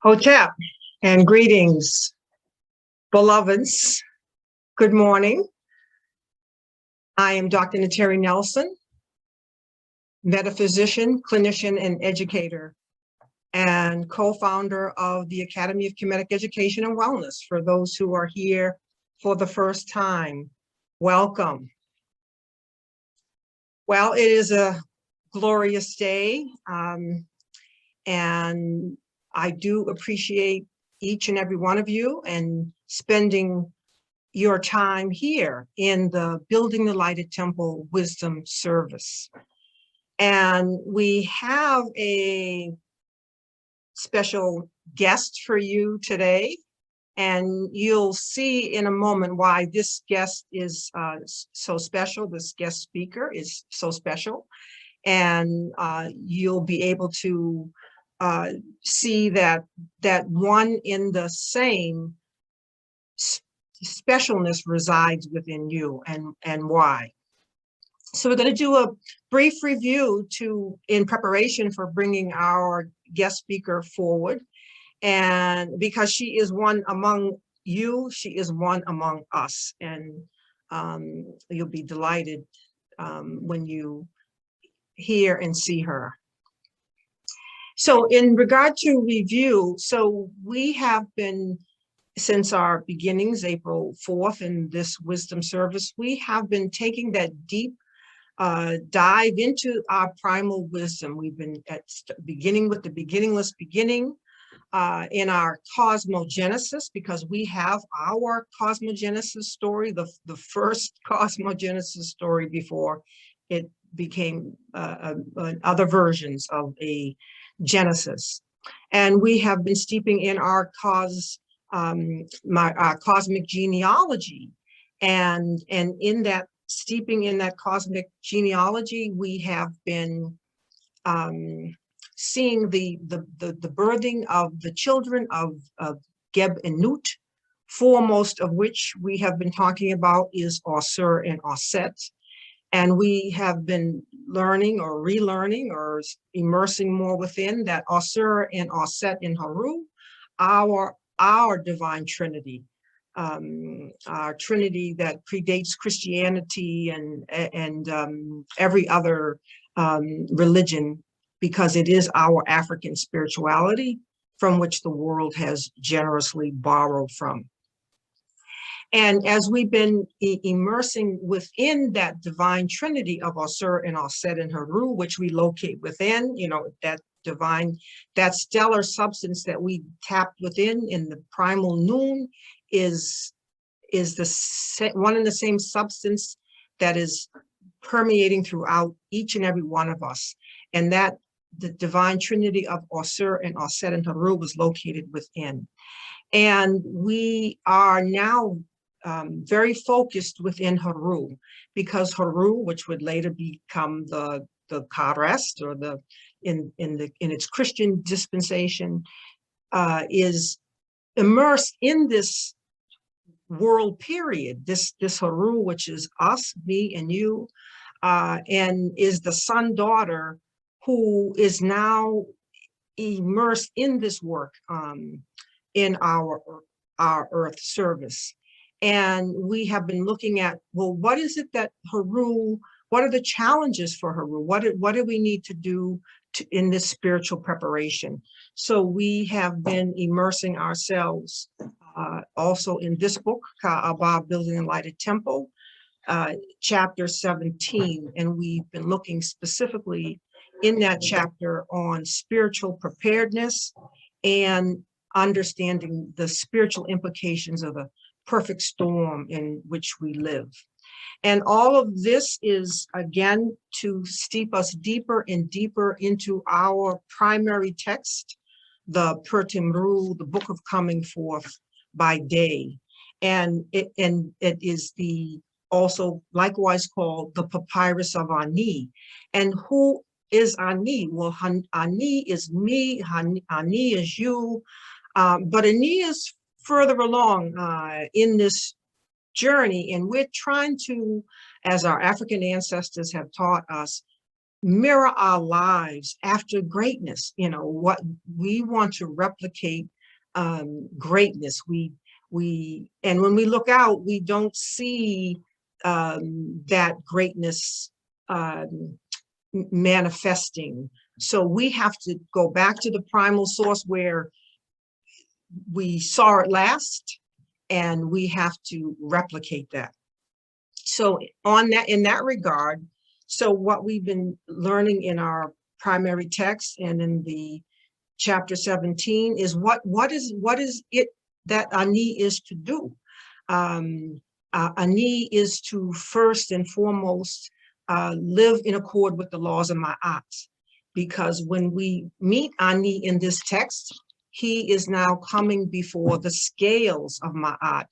Hotep and greetings, beloveds. Good morning. I am Dr. Nteri Nelson, metaphysician, clinician, and educator, and co-founder of the Academy of Kemetic Education and Wellness. For those who are here for the first time, welcome. Well, it is a glorious day, and I do appreciate each and every one of you and spending your time here in the Building the Lighted Temple Wisdom Service. And we have a special guest for you today, and you'll see in a moment why this guest is so special. This guest speaker is so special, and you'll be able to see that one in the same specialness resides within you, and why. So we're going to do a brief review in preparation for bringing our guest speaker forward. And because she is one among you, she is one among us. And you'll be delighted when you hear and see her. So in regard to review, so we have been, since our beginnings, April 4th, in this wisdom service, we have been taking that deep dive into our primal wisdom. We've been beginning with the beginningless beginning in our cosmogenesis, because we have our cosmogenesis story, the first cosmogenesis story before it became other versions of a Genesis. And we have been steeping in our cosmic genealogy, and in that steeping in that cosmic genealogy, we have been seeing the birthing of the children of Geb and Nut, foremost of which we have been talking about is Osir and Oset. And we have been learning or relearning or immersing more within that Osir and Oset in Haru, our divine Trinity, our Trinity that predates Christianity and every other religion, because it is our African spirituality from which the world has generously borrowed from. And as we've been immersing within that divine Trinity of Osir and Oset and Haru, which we locate within, that divine, that stellar substance that we tapped within in the primal noon is the one and the same substance that is permeating throughout each and every one of us. And that the divine Trinity of Osir and Oset and Haru was located within. And we are now very focused within Haru, because Haru, which would later become the Karest, or in its Christian dispensation, is immersed in this world period, this Haru, which is us, me, and you, and is the son-daughter who is now immersed in this work in our earth service. And we have been looking at, well, what is it that Haru, what are the challenges for Haru? What do we need to do in this spiritual preparation? So we have been immersing ourselves also in this book, Ka'aba, Building a Lighted Temple, chapter 17. And we've been looking specifically in that chapter on spiritual preparedness and understanding the spiritual implications of the perfect storm in which we live. And all of this is, again, to steep us deeper and deeper into our primary text, the Pertimru, the Book of Coming Forth by Day. And it is also likewise called the Papyrus of Ani. And who is Ani? Well, Ani is me, Ani is you, but Ani is further along in this journey, and we're trying to, as our African ancestors have taught us, mirror our lives after greatness. You know, what we want to replicate, greatness. And when we look out, we don't see that greatness manifesting. So we have to go back to the primal source where we saw it last, and we have to replicate that. So in that regard, so what we've been learning in our primary text and in the chapter 17 is what is it that Ani is to do. Ani is to first and foremost live in accord with the laws of Ma'at, because when we meet Ani in this text, he is now coming before the scales of Ma'at,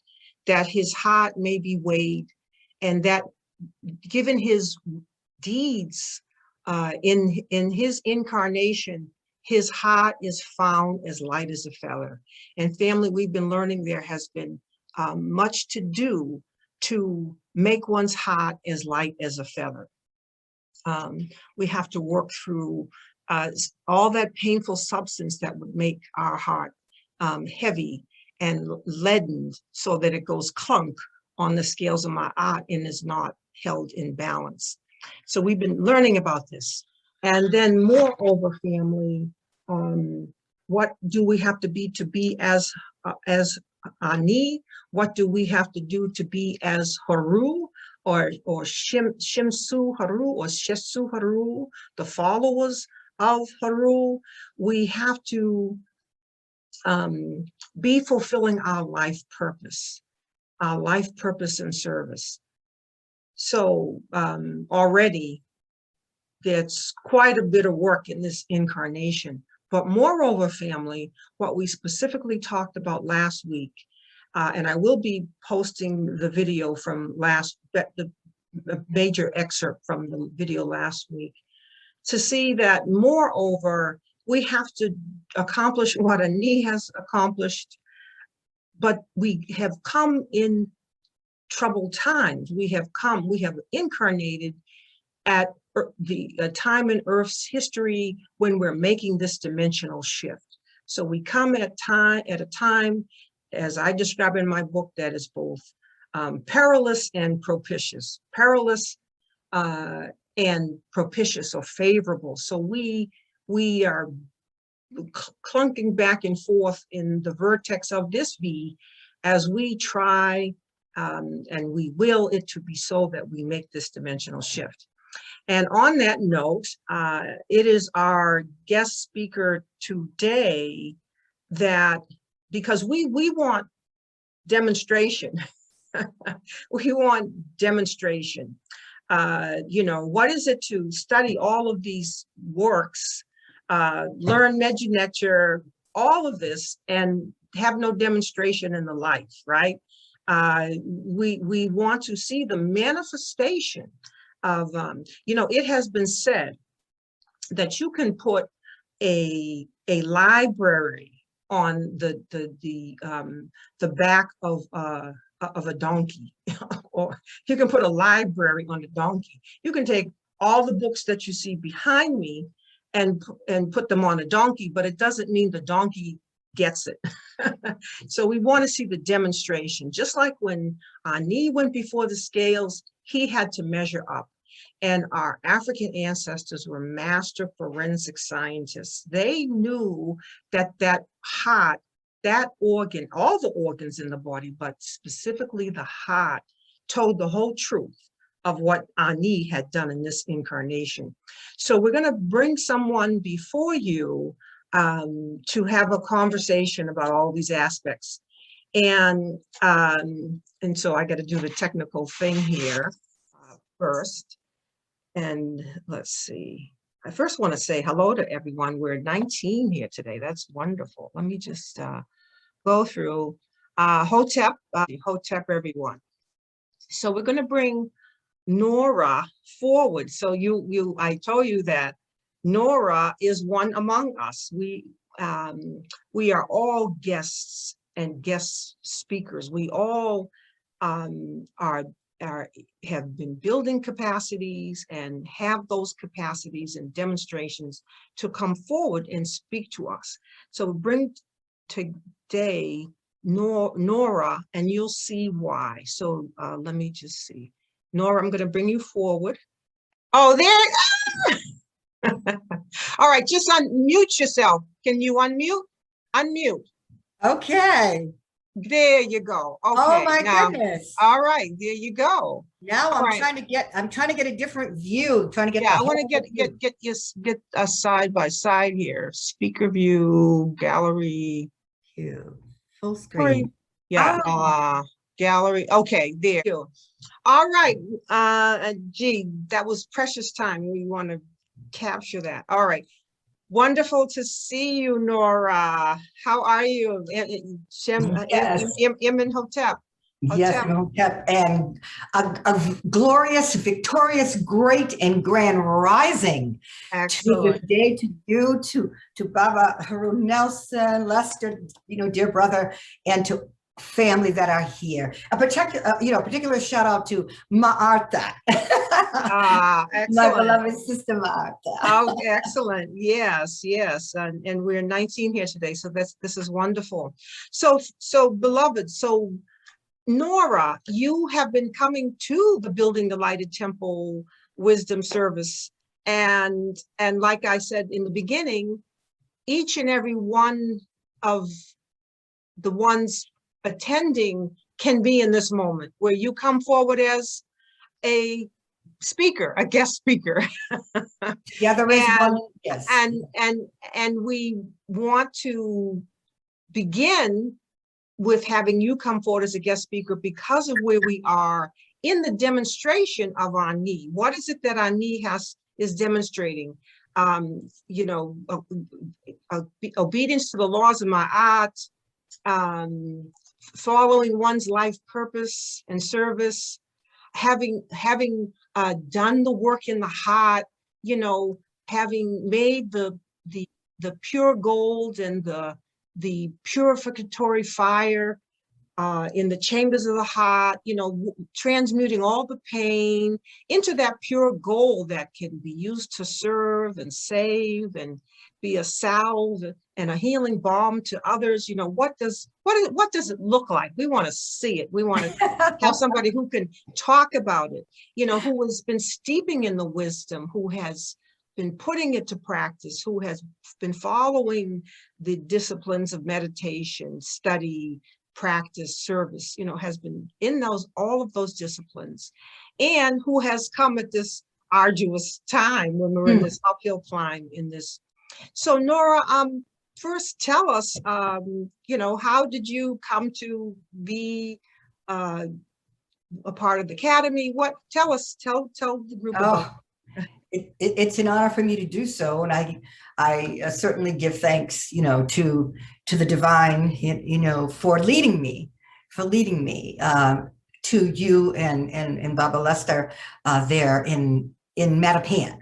that his heart may be weighed, and that given his deeds in his incarnation, his heart is found as light as a feather. And family, we've been learning there has been much to do to make one's heart as light as a feather. We have to work through all that painful substance that would make our heart heavy and leadened, so that it goes clunk on the scales of Ma'at and is not held in balance. So we've been learning about this. And then moreover, family, what do we have to be as Ani? What do we have to do to be as Haru, or Shimsu Haru, or Shesu Haru, the followers of Haru? We have to be fulfilling our life purpose and service. So already there's quite a bit of work in this incarnation. But moreover, family, what we specifically talked about last week, and I will be posting the video from the major excerpt from the video last week, to see that moreover, we have to accomplish what Ani has accomplished, but we have come in troubled times. We have incarnated at the time in Earth's history when we're making this dimensional shift. So we come at a time, as I describe in my book, that is both perilous and propitious. Perilous and propitious, or favorable. So we are clunking back and forth in the vertex of this V as we try, and we will it to be so that we make this dimensional shift. And on that note, it is our guest speaker today that, because we want demonstration, we want demonstration. You know, what is it to study all of these works, learn Medu-Neter, all of this, and have no demonstration in the life, right? We want to see the manifestation of, you know, it has been said that you can put a library on the back of a donkey, or you can put a library on a donkey. You can take all the books that you see behind me and put them on a donkey, but it doesn't mean the donkey gets it. So we want to see the demonstration. Just like when Ani went before the scales, he had to measure up. And our African ancestors were master forensic scientists. They knew that heart, that organ, all the organs in the body, but specifically the heart, told the whole truth of what Ani had done in this incarnation. So we're going to bring someone before you to have a conversation about all these aspects. And so I got to do the technical thing here first. And let's see. I first want to say hello to everyone. We're 19 here today. That's wonderful. Let me just go through Hotep, everyone. So we're going to bring Nura forward. So I told you that Nura is one among us. We are all guests and guest speakers. We all are have been building capacities and have those capacities and demonstrations to come forward and speak to us. So bring today Nura, and you'll see why. So let me just see. Nura, I'm going to bring you forward. Oh, there. All right, just unmute yourself. Can you unmute? Unmute. Okay. There you go. Okay. Oh my now, goodness. All right, there you go. Now All I'm right. trying to get a different view, trying to get Yeah, the I want to whole view. get a side by side here. Speaker view, gallery. View. Full screen. Yeah, Oh, gallery. Okay, there you go. All right. Gee, that was precious time. We want to capture that. All right. Wonderful to see you, Nora. How are you? yes. Imhotep. Yes, and a glorious, victorious, great, and grand rising to this Excellent. day, to you, to Baba Harun Nelson, Lester, dear brother, and to family that are here. A particular shout out to Ma'arta, my Excellent. beloved sister Ma'arta. Oh, excellent. Yes, yes. And we're 19 here today. So this is wonderful. So beloved, so Nora, you have been coming to the Building the Lighted Temple Wisdom Service. And like I said in the beginning, each and every one of the ones attending can be in this moment where you come forward as a speaker, a guest speaker. Yeah, there is one. Yes. And we want to begin with having you come forward as a guest speaker because of where we are in the demonstration of our knee. What is it that our knee is demonstrating? Obedience to the laws of Ma'at, following one's life purpose and service, having done the work in the heart, having made the pure gold and the purificatory fire in the chambers of the heart, transmuting all the pain into that pure gold that can be used to serve and save and be a salve and a healing balm to others. What does it look like? We want to see it. We want to have somebody who can talk about it, who has been steeping in the wisdom, who has been putting it to practice, who has been following the disciplines of meditation, study, practice, service, has been in all of those disciplines, and who has come at this arduous time when we're in this uphill climb in this. So Nora, first tell us, how did you come to be a part of the Academy? Tell the group about. It's an honor for me to do so, and I certainly give thanks, to the divine, for leading me, to you and Baba Lester there in Mattapan.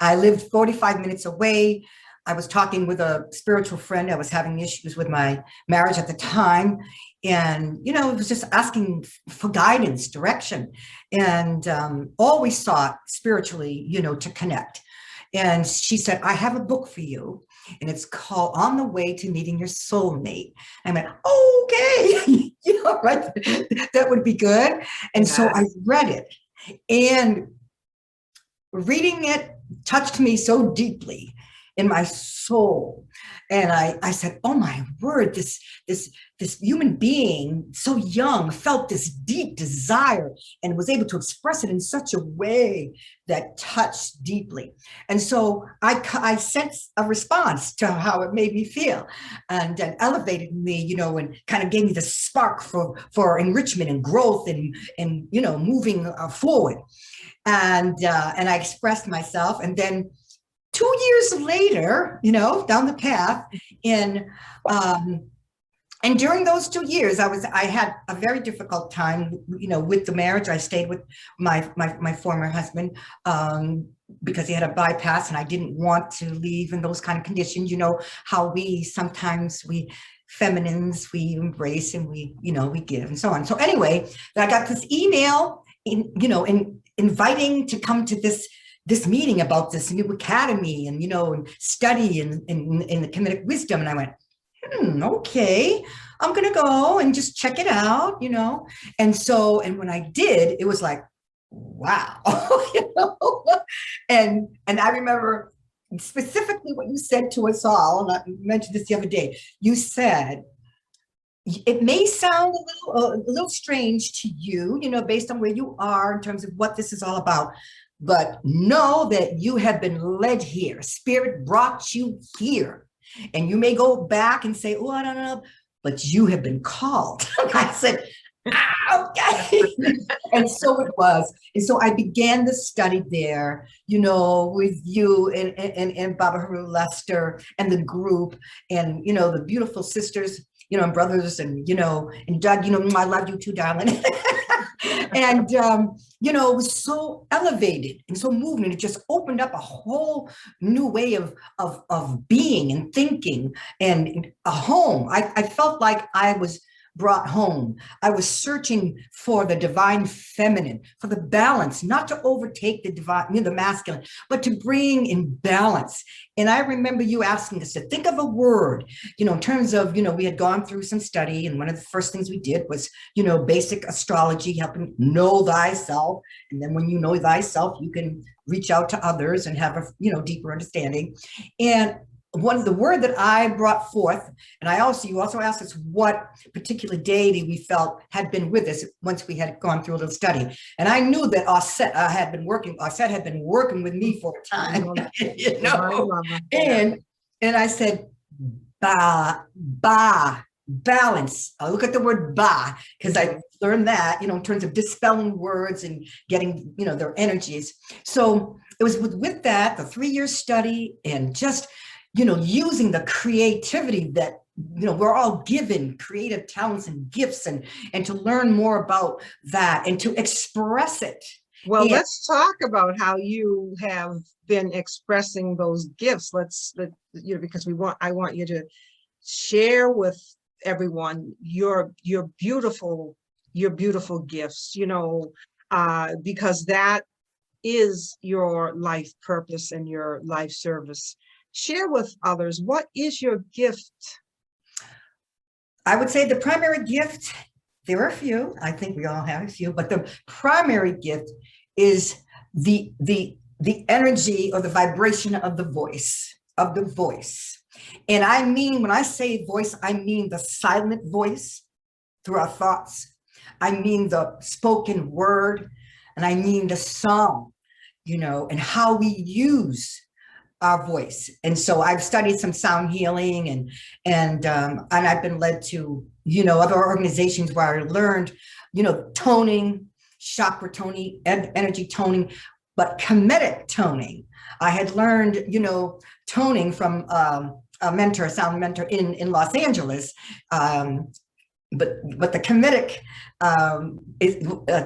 I lived 45 minutes away. I was talking with a spiritual friend. I was having issues with my marriage at the time. And, it was just asking for guidance, direction, and always sought spiritually, to connect. And she said, I have a book for you, and it's called On the Way to Meeting Your Soulmate. I went, okay, right, that would be good. And so I read it, and reading it touched me so deeply in my soul. And I said, oh my word, this human being, so young, felt this deep desire and was able to express it in such a way that touched deeply. And so I sensed a response to how it made me feel, and elevated me, and kind of gave me the spark for enrichment and growth and moving forward. And I expressed myself, and then 2 years later, down the path, and during those 2 years, I had a very difficult time, with the marriage. I stayed with my former husband because he had a bypass, and I didn't want to leave in those kind of conditions. How we feminines, we embrace and we give and so on. So anyway, I got this email inviting to come to this meeting about this new academy and, and study in the Kemetic wisdom. And I went, okay, I'm going to go and just check it out, And when I did, it was like, wow, and I remember specifically what you said to us all, and I mentioned this the other day. You said, it may sound a little strange to you, based on where you are in terms of what this is all about, but know that you have been led here. Spirit brought you here. And you may go back and say, oh, I don't know, but you have been called. I said, okay. And so it was. And so I began the study there, with you and Baba Haru Lester and the group and, the beautiful sisters, and brothers and, and Doug, I love you too, darling. And, it was so elevated and so moving. It just opened up a whole new way of being and thinking and a home. I felt like I was brought home. I was searching for the divine feminine, for the balance, not to overtake the divine, the masculine, but to bring in balance. And I remember you asking us to think of a word, in terms of, we had gone through some study. And one of the first things we did was, basic astrology, helping know thyself. And then when you know thyself, you can reach out to others and have a, deeper understanding. And one of the word that I brought forth, and you also asked us what particular deity we felt had been with us once we had gone through a little study. And I knew that Osset had been working with me for a time, and I said, balance. I look at the word ba, because I learned that, in terms of dispelling words and getting, their energies. So it was with that, the 3-year study, and just, using the creativity that, we're all given creative talents and gifts, and to learn more about that and to express it. Well, let's talk about how you have been expressing those gifts. Because I want you to share with everyone your beautiful gifts, because that is your life purpose and your life service. Share with others, what is your gift? I would say the primary gift, there are a few, I think we all have a few, but the primary gift is the energy or the vibration of the voice. And I mean, when I say voice, I mean the silent voice through our thoughts. I mean the spoken word, and I mean the song, and how we use our voice. And so I've studied some sound healing, and I've been led to, other organizations where I learned, toning, chakra toning, energy toning, but Kemetic toning. I had learned, toning from a sound mentor in Los Angeles. But the Kemetic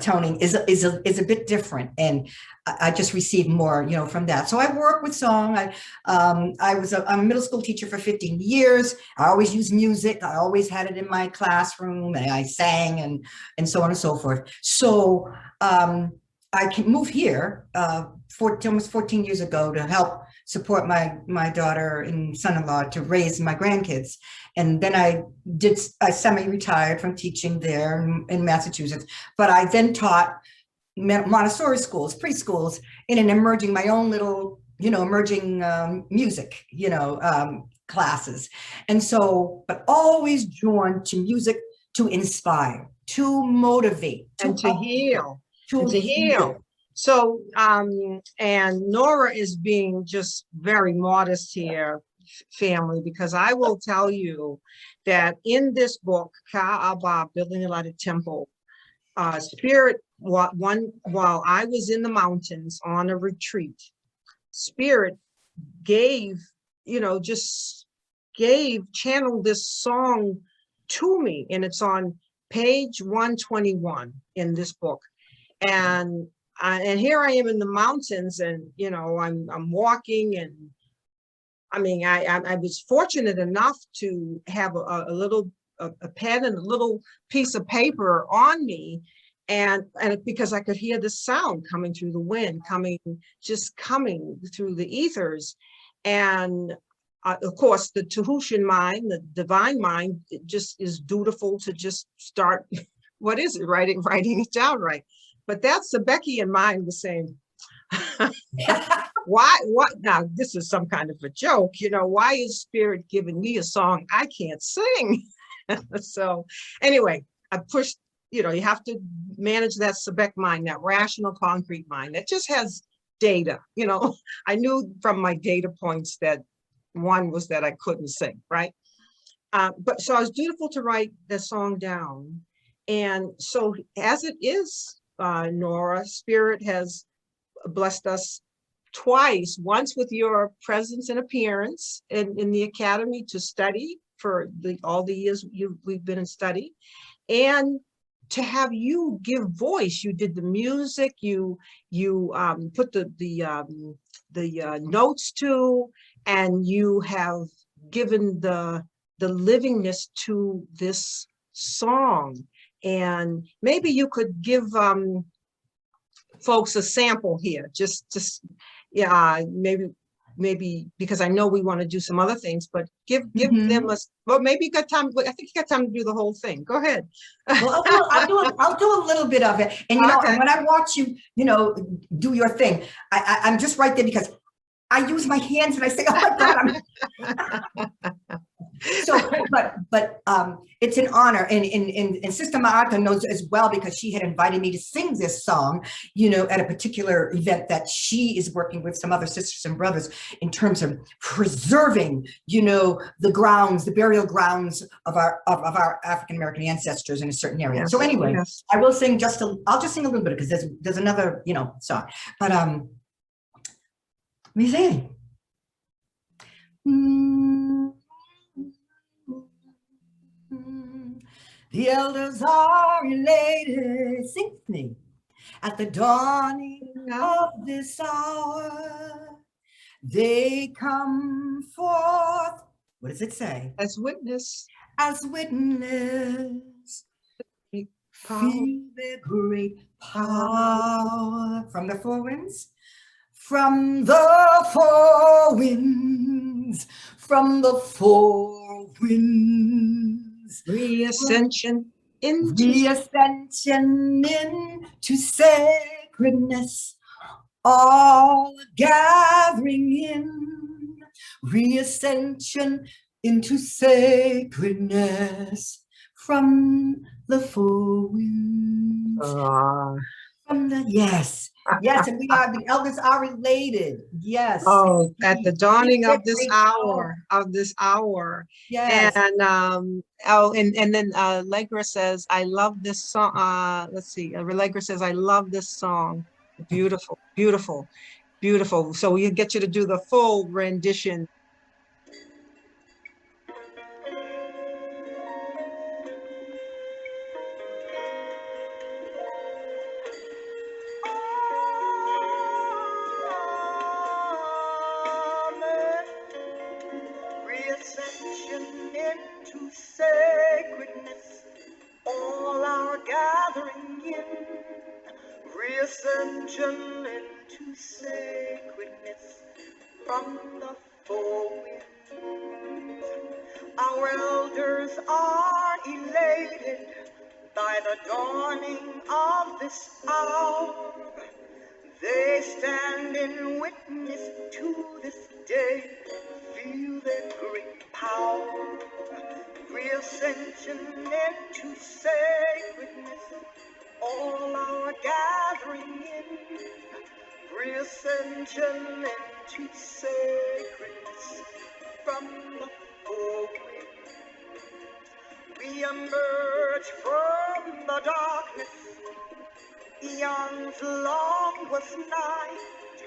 toning is a bit different, and I just received more, from that. So I work with song. I'm a middle school teacher for 15 years. I always use music. I always had it in my classroom, and I sang and so on and so forth. So I can move here almost 14 years ago to help support my daughter and son-in-law to raise my grandkids. And then I semi-retired from teaching there in Massachusetts, but I then taught Montessori schools, preschools, in my own little, emerging music, classes. And so, but always drawn to music to inspire, to motivate, and to heal. So, and Nura is being just very modest here, family, because I will tell you that in this book, Ka'aba, Building a Lighted Temple, Spirit, while I was in the mountains on a retreat, Spirit channeled this song to me, and it's on page 121 in this book. And here I am in the mountains, and I'm walking, and I mean I was fortunate enough to have a pen and a little piece of paper on me, And because I could hear the sound coming through the wind, coming through the ethers. And of course, the Tahutian mind, the divine mind, it just is dutiful to just start, what is it, writing it down, right? But that's the Beckian mind was saying, what now, this is some kind of a joke, why is spirit giving me a song I can't sing? So anyway, I pushed, you have to manage that Sebek mind, that rational concrete mind that just has data. I knew from my data points that one was that I couldn't sing, right? But so I was dutiful to write the song down. And so as it is, Nora, spirit has blessed us twice, once with your presence and appearance in the academy to study for all the years we've been in study, and to have you give voice. You did the music, you put the notes to, and you have given the livingness to this song. And maybe you could give folks a sample here, just yeah, maybe because I know we want to do some other things, but give them well, maybe you got time. I think you got time to do the whole thing. Go ahead. Well, I'll do a little bit of it. And Okay. and when I watch you, do your thing, I'm just right there because I use my hands and I say, oh my God, so, but it's an honor, and Sister Maata knows as well, because she had invited me to sing this song, at a particular event that she is working with some other sisters and brothers in terms of preserving, the grounds, the burial grounds of our African American ancestors in a certain area. Yes, so anyway, yes. I will sing I'll just sing a little bit because there's another, song, but let me sing. The elders are elated, sing with me, at the dawning of this hour. They come forth, what does it say? As witness. As witness, feel their great power. From the four winds? From the four winds, from the four winds. Reascension into sacredness, all gathering in. Reascension into sacredness from the four winds. Yes, and the elders are related. Yes. Oh, at the dawning of this hour, Yes. And and then Allegra says, I love this song. Let's see. Allegra says, I love this song. Beautiful, beautiful, beautiful. So we'll get you to do the full rendition. Reascension into sacredness, all our gathering in. Reascension into sacredness from the four winds. Our elders are elated by the dawning of this hour. They stand in witness to this day, feel their great power. Reascension into sacredness, all our gathering in. Reascension into sacredness from the four winds. We emerge from the darkness, eons long was night.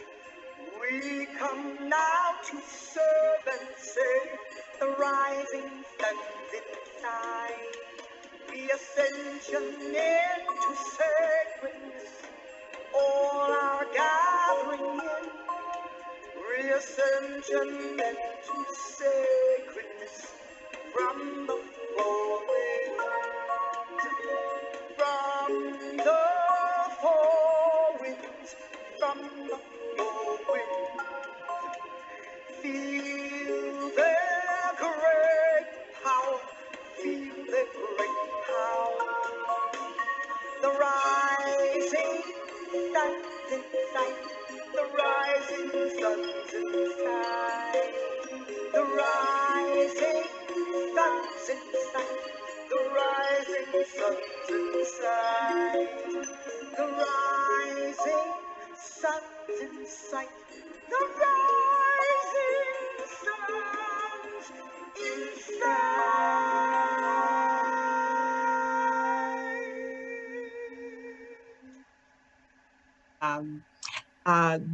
We come now to serve and save the rising suns inside. Reascension into sacredness, all our gathering in. Reascension into sacredness from the four winds. From the sun's in sight, the rising sun's in sight.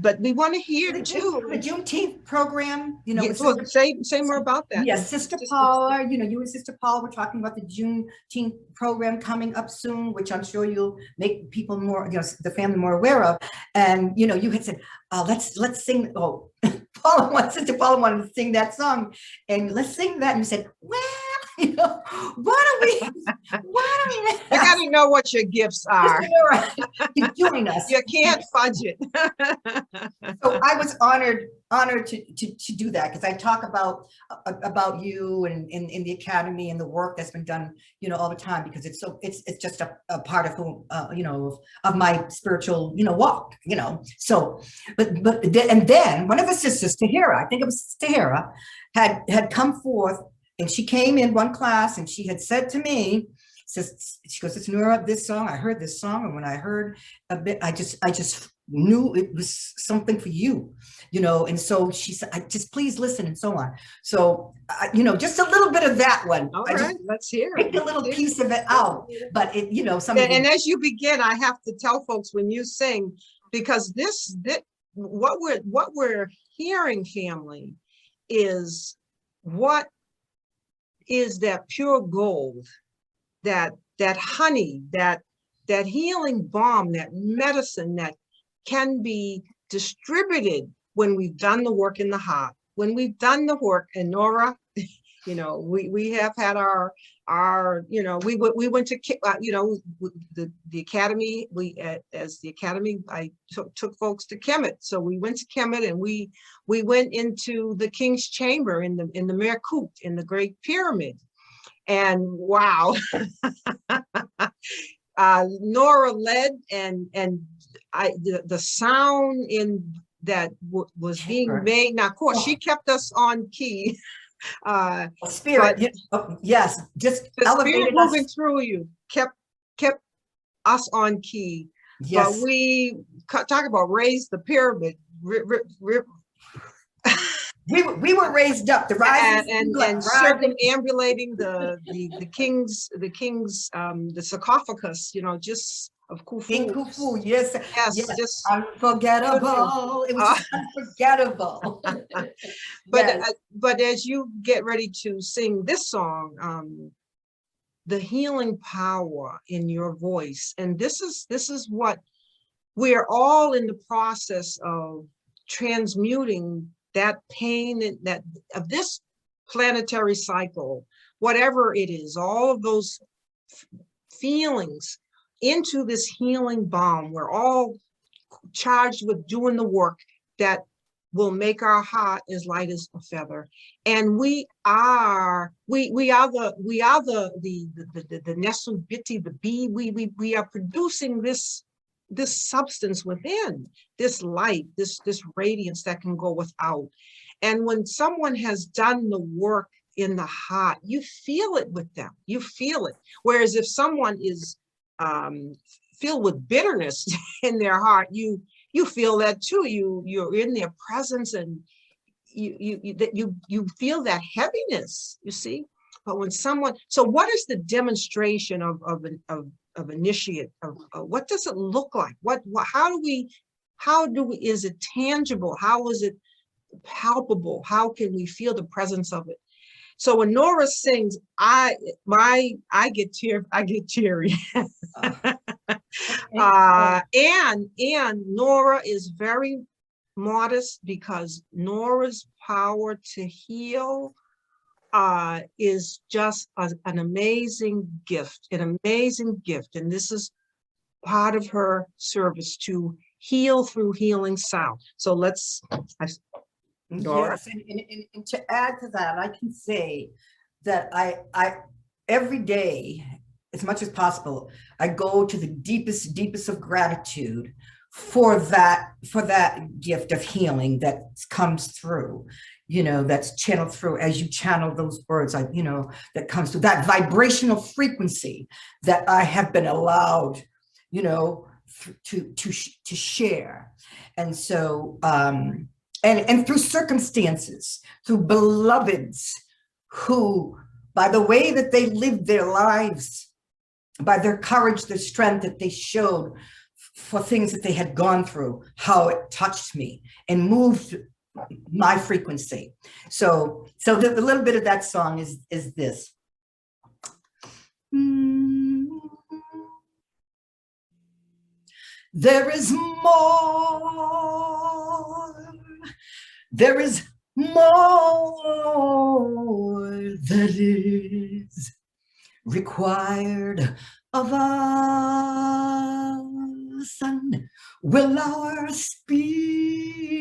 But we want to hear The too. Juneteenth program, you know, Yeah, with well, Sister, say more about that. yes, Sister Paula, you know, you and Sister Paula were talking about the Juneteenth program coming up soon, which I'm sure you'll make people more, you know, the family more aware of. And, you know, you had said, let's sing, oh, Sister Paula wanted to sing that song, and let's sing that. And you said, well, you know, why don't we? I got to know what your gifts are. You're doing us. You can't fudge it. So I was honored to do that, because I talk about you and in the academy and the work that's been done, you know, all the time, because it's just a part of who, you know, of my spiritual, you know, walk, you know. So, and then one of the sisters, Tahira, I think it was Tahira, had come forth, and she came in one class, and she had said to me, she goes, "It's Nura, this song, I heard this song, and when I heard a bit, I just knew it was something for you, you know." And so she said, just please listen, and so on. So, you know, just a little bit of that one. All right, let's hear it. Take a little piece of it out, but it, you know, and as you begin, I have to tell folks when you sing, because this what we're hearing, family, is what is that pure gold, that honey, that healing balm, that medicine that can be distributed when we've done the work in the heart, when we've done the work. And Nora, you know, we have had our you know, we went to, you know, the academy, as the academy, I took folks to Kemet. So we went to Kemet, and we went into the King's Chamber in the Merkut, in the Great Pyramid. And wow, Nora led, and the sound in that was being made. Now, of course, she kept us on key. Spirit, yes, just elevated spirit moving through you kept us on key. Yes. But we talk about raise the pyramid. We were raised up, the rising and circumambulating the king's the sarcophagus, you know, just of Khufu. In Khufu, yes, just unforgettable. It was unforgettable. But as you get ready to sing this song, the healing power in your voice, and this is what we're all in the process of transmuting, that pain that of this planetary cycle, whatever it is, all of those feelings into this healing balm. We're all charged with doing the work that will make our heart as light as a feather. And we are the nestled bitty, the bee. We are producing this substance within, this light, this radiance that can go without. And when someone has done the work in the heart, you feel it with them. You feel it. Whereas if someone is filled with bitterness in their heart, you feel that too. You're in their presence, and you feel that heaviness. You see. But when someone, so what is the demonstration of initiate? What does it look like? How do we? Is it tangible? How is it palpable? How can we feel the presence of it? So when Nora sings, I get teary. And Nora is very modest, because Nora's power to heal is just an amazing gift, and this is part of her service, to heal through healing sound. So let's. Yes, and to add to that, I can say that I every day, as much as possible, I go to the deepest of gratitude for that gift of healing that comes through, you know, that's channeled through as you channel those words, you know, that comes through that vibrational frequency that I have been allowed, you know, to share. And so, and through circumstances, through beloveds who, by the way that they lived their lives, by their courage, their strength that they showed for things that they had gone through, how it touched me and moved my frequency. So the little bit of that song is this. There is more. There is more that is required of us, and will our spirits,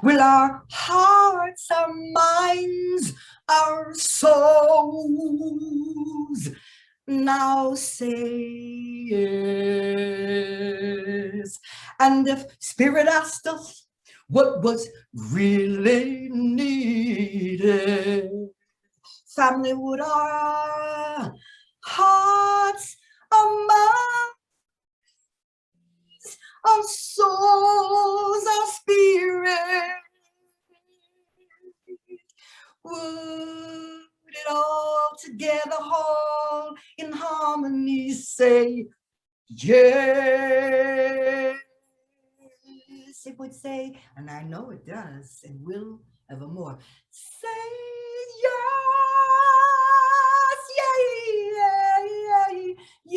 will our hearts, our minds, our souls now say yes? And if Spirit asked us what was really needed, family, would our hearts, our minds, our souls, our spirit, would it all together, all in harmony, say yes? It would say, and I know it does and will evermore, say yes, yeah, yes,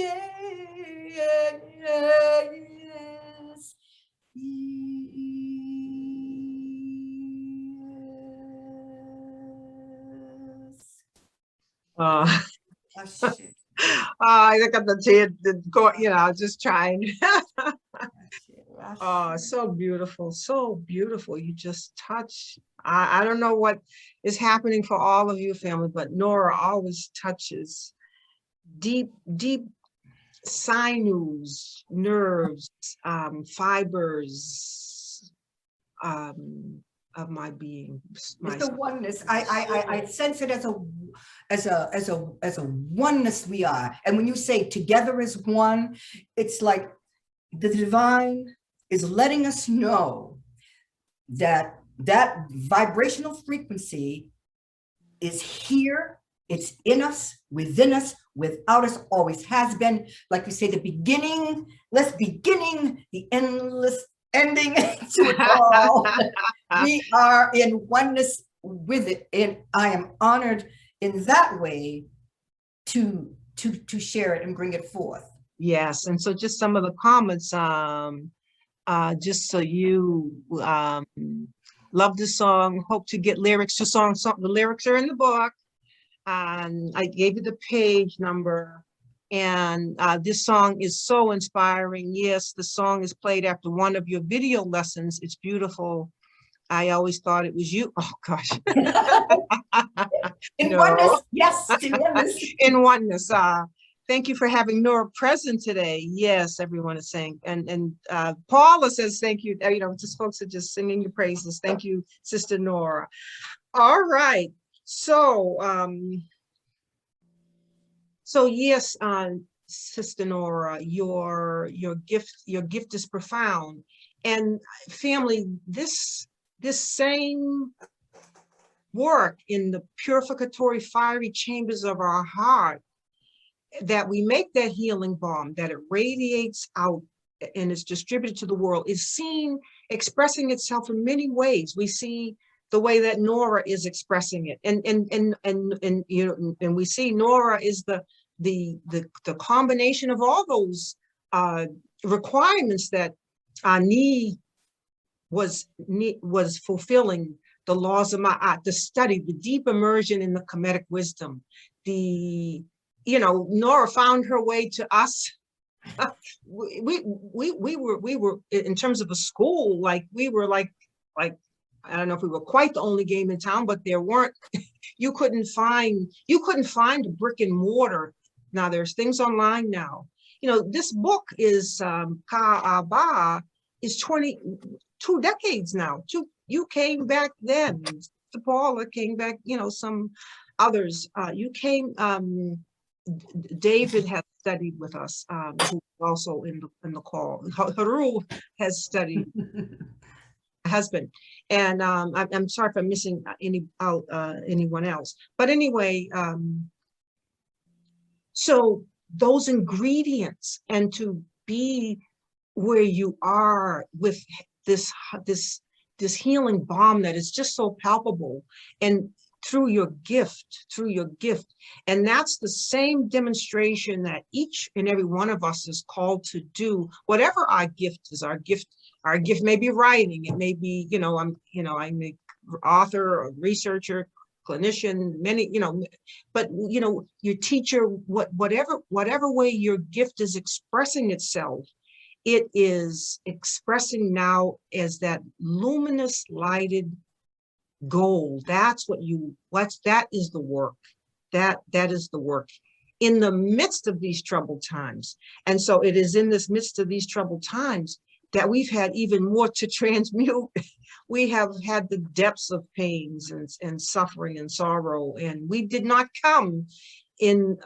I look at the tear, just trying. Oh, so beautiful, so beautiful. You just touch. I don't know what is happening for all of you, family, but Nura always touches deep, deep sinews, nerves, fibers of my being. It's the oneness. I sense it as a oneness we are. And when you say together as one, it's like the divine is letting us know that that vibrational frequency is here. It's in us, within us, without us, always has been. Like we say, the beginning, the endless ending to it all. We are in oneness with it, and I am honored in that way to share it and bring it forth. Yes, and so just some of the comments, just so you love the song, hope to get lyrics to song. The lyrics are in the book. I gave you the page number, and this song is so inspiring. Yes, the song is played after one of your video lessons. It's beautiful. I always thought it was you. Oh gosh. In oneness, yes, in oneness. In oneness. Thank you for having Nura present today. Yes, everyone is saying, and Paula says thank you. Just folks are just singing your praises. Thank you, Sister Nura. All right. So, yes, Sister Nura, your gift is profound. And family, this same work in the purificatory fiery chambers of our heart, that we make that healing balm, that it radiates out and is distributed to the world, is seen expressing itself in many ways. We see the way that Nura is expressing it, and we see Nura is the combination of all those requirements that Ani was fulfilling. The laws of Ma'at, the study, the deep immersion in the Kemetic wisdom, Nura found her way to us. we were in terms of a school, like we were like I don't know if we were quite the only game in town, but there weren't. You couldn't find a brick and mortar. Now there's things online now. This book is Ka'aba is 22 decades now. You came back then. Paula came back. Some others. You came. David has studied with us, who's also in the call. Haru has studied, husband, and I'm sorry if I'm missing anyone else. But anyway, so those ingredients, and to be where you are with this healing balm that is just so palpable, and through your gift, and that's the same demonstration that each and every one of us is called to do, whatever our gift is. Our gift may be writing, it may be, I'm an author or researcher, clinician, many, but your teacher, whatever way your gift is expressing itself, it is expressing now as that luminous lighted gold. That is the work. That is the work in the midst of these troubled times. And so it is in this midst of these troubled times that we've had even more to transmute. We have had the depths of pains and suffering and sorrow, and we did not come in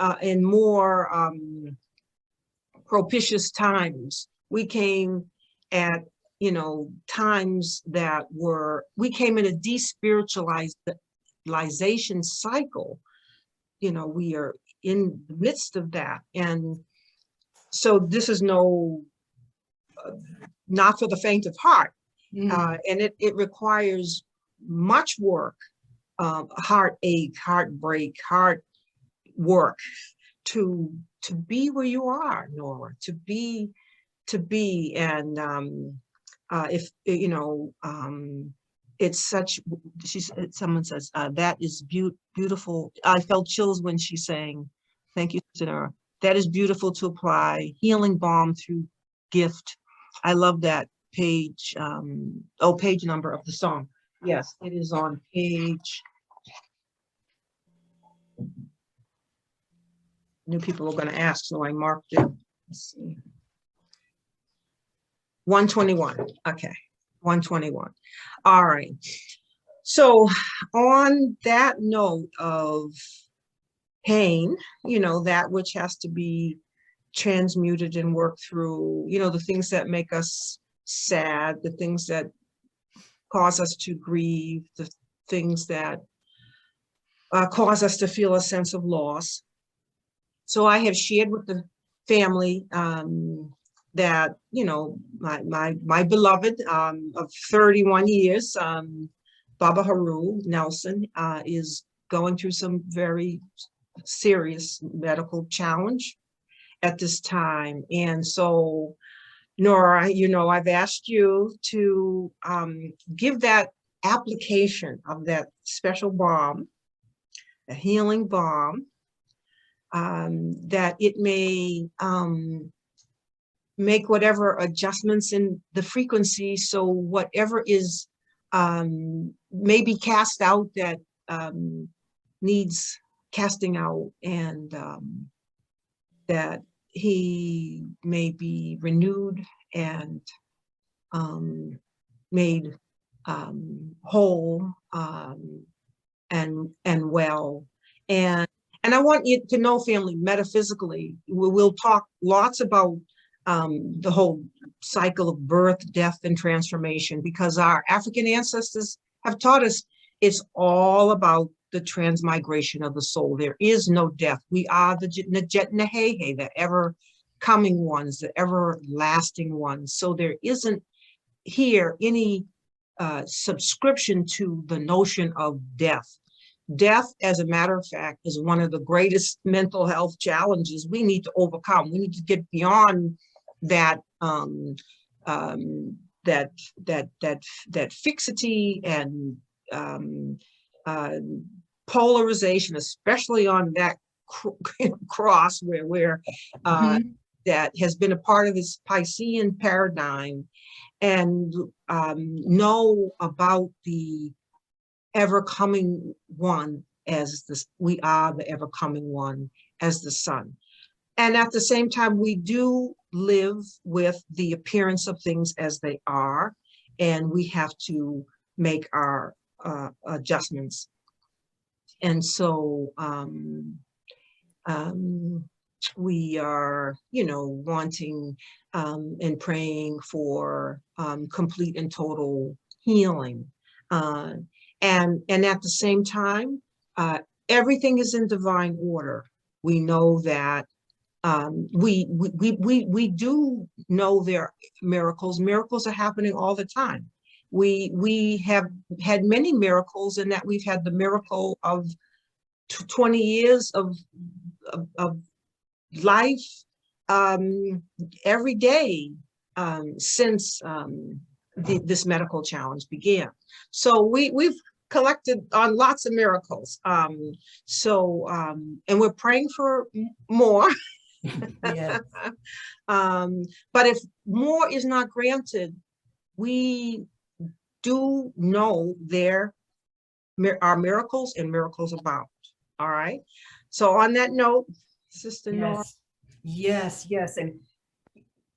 more propitious times. We came at times that we came in a despiritualization cycle. We are in the midst of that. And so this is not for the faint of heart. And it requires much work, heartache, heartbreak, heart work to be where you are, Nora, to be, and if it's such, someone says, that is beautiful. I felt chills when she sang, thank you, Nura. That is beautiful to apply healing balm through gift. I love that page, page number of the song. Yes, it is on page. New people are going to ask, so I marked it. Let's see. 121. Okay, 121. All right. So on that note of pain, that which has to be transmuted and worked through, the things that make us sad, the things that cause us to grieve, the things that cause us to feel a sense of loss. So I have shared with the family that, my beloved of 31 years, Baba Haru Nelson, is going through some very serious medical challenge at this time. And so, Nora, I've asked you to give that application of that special balm, a healing balm, that it may make whatever adjustments in the frequency, so whatever is maybe cast out that needs casting out, and that he may be renewed and made whole and well. And I want you to know, family, metaphysically, we'll talk lots about the whole cycle of birth, death, and transformation, because our African ancestors have taught us it's all about the transmigration of the soul. There is no death. We are the Njet Nehehe, the ever coming ones, the everlasting ones. So there isn't here any subscription to the notion of death. Death, as a matter of fact, is one of the greatest mental health challenges we need to overcome. We need to get beyond that that fixity and polarization, especially on that cross where that has been a part of this Piscean paradigm, and know about the ever coming one as this. We are the ever coming one as the sun. And at the same time, we do live with the appearance of things as they are, and we have to make our adjustments. And so We are, wanting and praying for complete and total healing. And at the same time, everything is in divine order. We know that we do know there are miracles. Miracles are happening all the time. We have had many miracles in that we've had the miracle of 20 years of life every day since this medical challenge began. So we've collected on lots of miracles. And we're praying for more. Yeah. But if more is not granted, we do know there are miracles and miracles abound. All right. So on that note, Sister Nora. Yes. And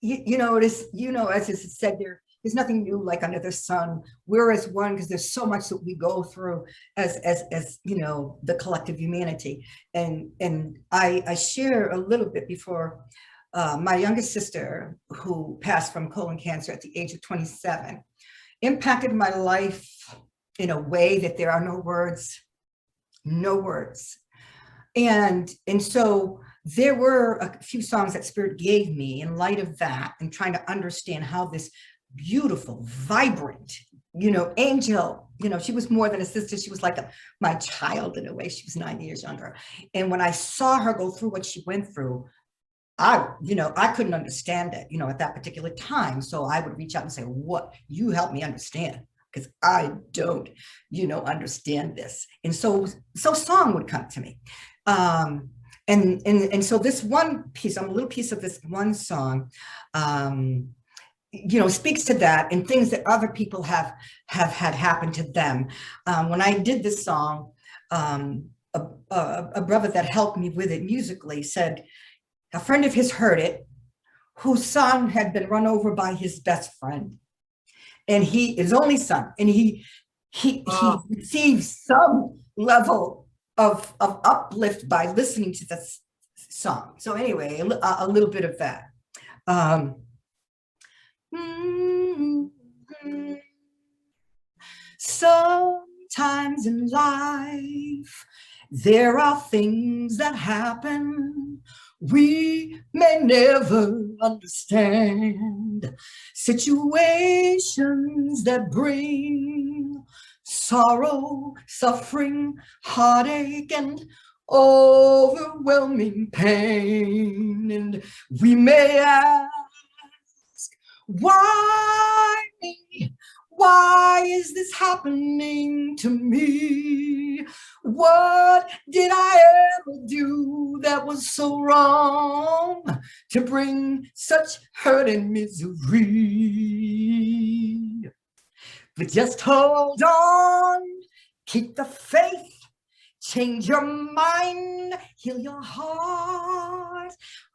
it is, as is said there's nothing new like under the sun. We're as one because there's so much that we go through as the collective humanity. And I share a little bit before my youngest sister, who passed from colon cancer at the age of 27, impacted my life in a way that there are no words. And so there were a few songs that Spirit gave me in light of that, and trying to understand how this beautiful, vibrant, angel, she was more than a sister. She was like my child in a way. She was 9 years younger. And when I saw her go through what she went through, I couldn't understand it, at that particular time. So I would reach out and say, what, you help me understand, because I don't, understand this. And so song would come to me. And so this one piece, a little piece of this one song, speaks to that and things that other people have had happen to them. When I did this song, a brother that helped me with it musically said, a friend of his heard it, whose son had been run over by his best friend, and his only son, and he received some level of uplift by listening to this song. So anyway, a little bit of that. Sometimes in life, there are things that happen we may never understand. Situations that bring sorrow, suffering, heartache, and overwhelming pain. And we may ask, why me? Why is this happening to me? What did I ever do that was so wrong to bring such hurt and misery? But just hold on, keep the faith, change your mind, heal your heart,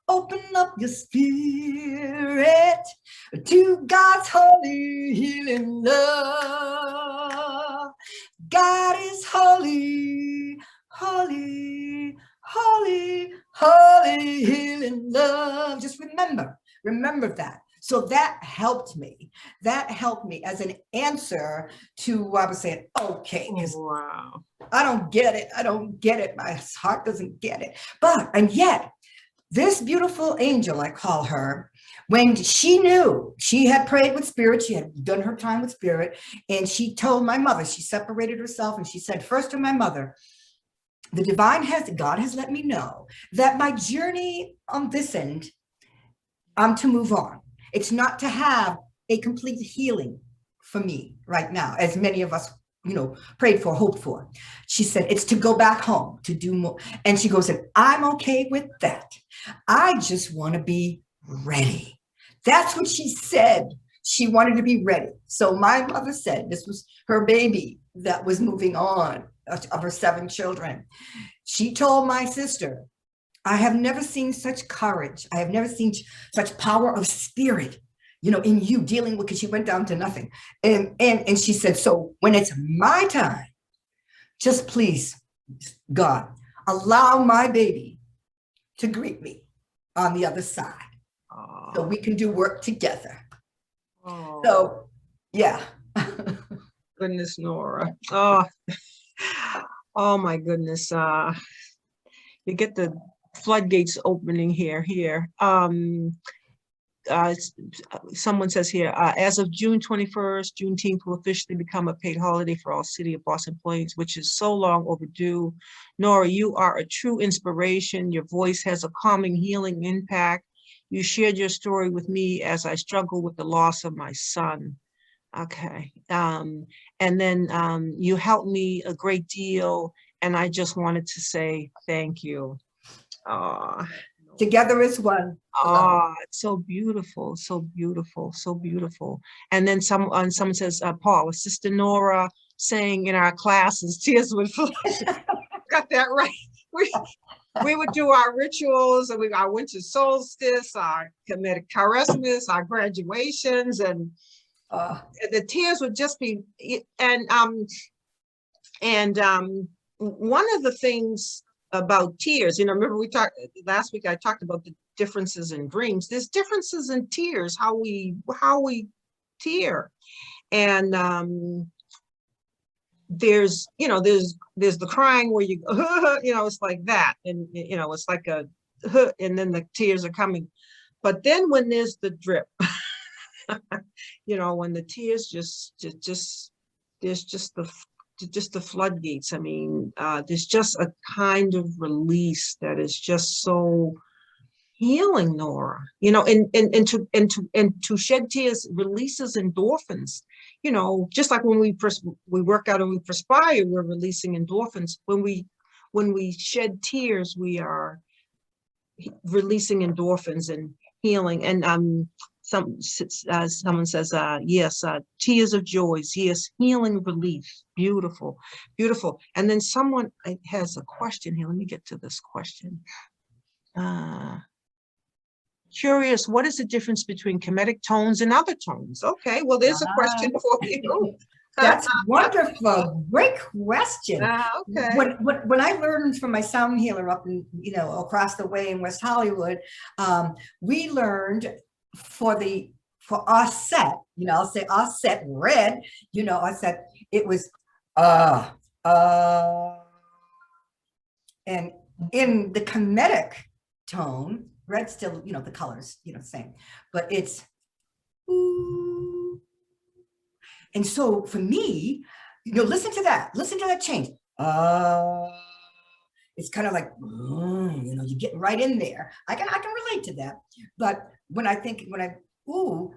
open up your spirit to God's holy healing love. God is holy, holy, holy, holy healing love. Just remember that. So that helped me. That helped me as an answer to, I was saying, okay, Wow. I don't get it. My heart doesn't get it. And yet, this beautiful angel, I call her, when she knew she had prayed with Spirit, she had done her time with Spirit, and she told my mother, she separated herself, and she said first to my mother, God has let me know that my journey on this end, I'm to move on. It's not to have a complete healing for me right now, as many of us prayed for, hoped for. She said, it's to go back home, to do more. And she goes, and I'm okay with that. I just want to be ready. That's what she said. She wanted to be ready. So my mother said, this was her baby that was moving on of her 7 children. She told my sister, I have never seen such courage. I have never seen such power of spirit, in you dealing with, because she went down to nothing. And she said, so when it's my time, just please, God, allow my baby to greet me on the other side, so Oh, we can do work together. oh, So, yeah. goodness, Nora. Oh, oh my goodness. You get the floodgates opening here. Someone says here, as of June 21st, Juneteenth will officially become a paid holiday for all City of Boston employees, which is so long overdue. Nora, you are a true inspiration. Your voice has a calming, healing impact. You shared your story with me as I struggle with the loss of my son. Okay. And then you helped me a great deal, and I just wanted to say thank you. Together as one. It's so beautiful, so beautiful, so beautiful. And then someone says, Paul, Sister Nora saying in our classes, tears would flow. Got that right. We would do our rituals, and our winter solstice, our Kemetic Christmas, our graduations, and the tears would just be, and one of the things about tears, remember we talked last week, I talked about the differences in dreams. There's differences in tears, how we tear. And there's the crying where you it's like that, and it's like a and then the tears are coming. But then when there's the drip, when the tears there's just the floodgates. I mean, there's just a kind of release that is just so healing, Nora. And to shed tears releases endorphins. Just like when we work out and we perspire, we're releasing endorphins. When we shed tears, we are releasing endorphins and healing. And someone says, yes, tears of joys, yes, healing, relief, beautiful, beautiful. And then someone has a question here. Let me get to this question. Curious, what is the difference between Kemetic tones and other tones? Okay, well, there's a question for you. That's wonderful. Great question. Okay. When I learned from my sound healer up in, across the way in West Hollywood, we learned for our set, I'll say our set red, our set, it was, and in the Kemetic tone, red still, the colors, same, but it's, ooh. And so for me, listen to that change. It's kind of like, you're getting right in there. I can relate to that. But when I, ooh,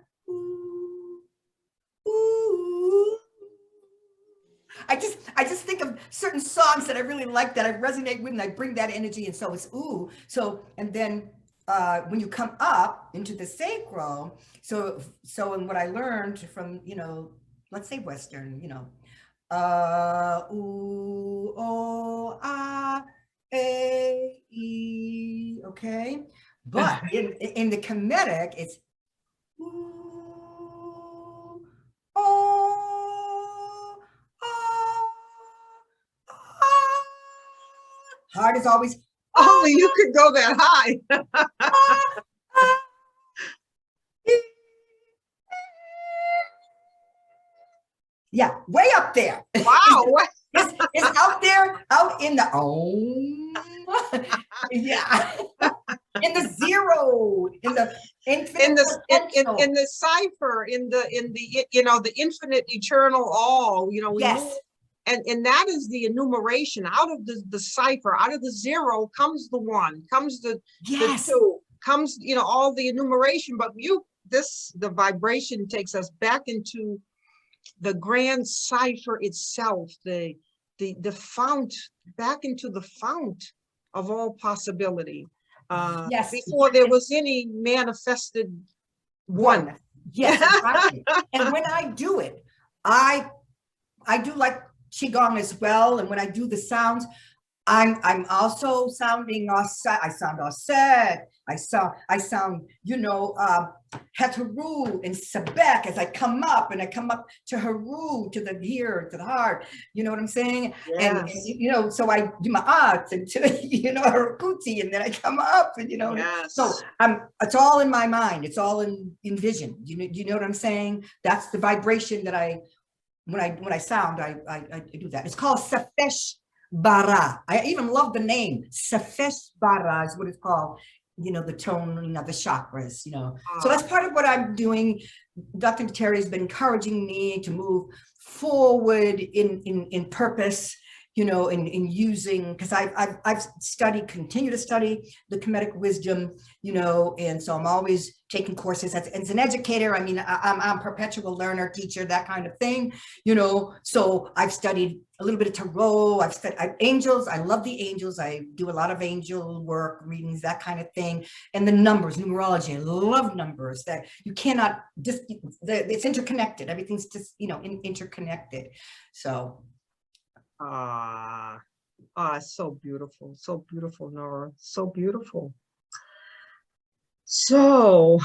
I just think of certain songs that I really like, that I resonate with, and I bring that energy. And so it's ooh. So, and then when you come up into the sacral, so and what I learned from, let's say Western, ooh, oh, ah, a, e, okay? But in the Kemetic, it's ooh, oh, ah, ah. Heart is always, only you could go that high. Yeah, way up there. Wow. It's out there, out in the yeah, in the zero, in the infinite, in the cipher, in the the infinite, eternal all. Yes. And that is the enumeration. Out of the cipher, out of the zero comes the one, comes the two, comes all the enumeration. But the vibration takes us back into the grand cipher itself, the fount, back into the fount of all possibility. Yes. Before there was any manifested one. Yes, exactly. And when I do it, I do like Qigong as well. And when I do the sounds, I'm also sounding offset. I sound offset. I sound, Heteru and Sebek as I come up, and I come up to Haru, to the ear, to the heart. You know what I'm saying? Yes. And so I do my arts and to, Harukuti, and then I come up, and Yes. so it's all in my mind. It's all in vision. You know what I'm saying? That's the vibration that when I sound, I do that. It's called Safesh Bara. I even love the name. Safesh Bara is what it's called. The tone, the chakras, So that's part of what I'm doing. Dr. Nteri has been encouraging me to move forward in purpose, in using, because I've continue to study the Kemetic wisdom, and so I'm always taking courses. As an educator, I mean, I'm a perpetual learner, teacher, that kind of thing, so I've studied a little bit of tarot. I've studied angels. I love the angels. I do a lot of angel work, readings, that kind of thing. And the numbers, numerology. I love numbers. That you cannot just, it's interconnected. Everything's just, interconnected. So. So beautiful, Nura. So beautiful. So,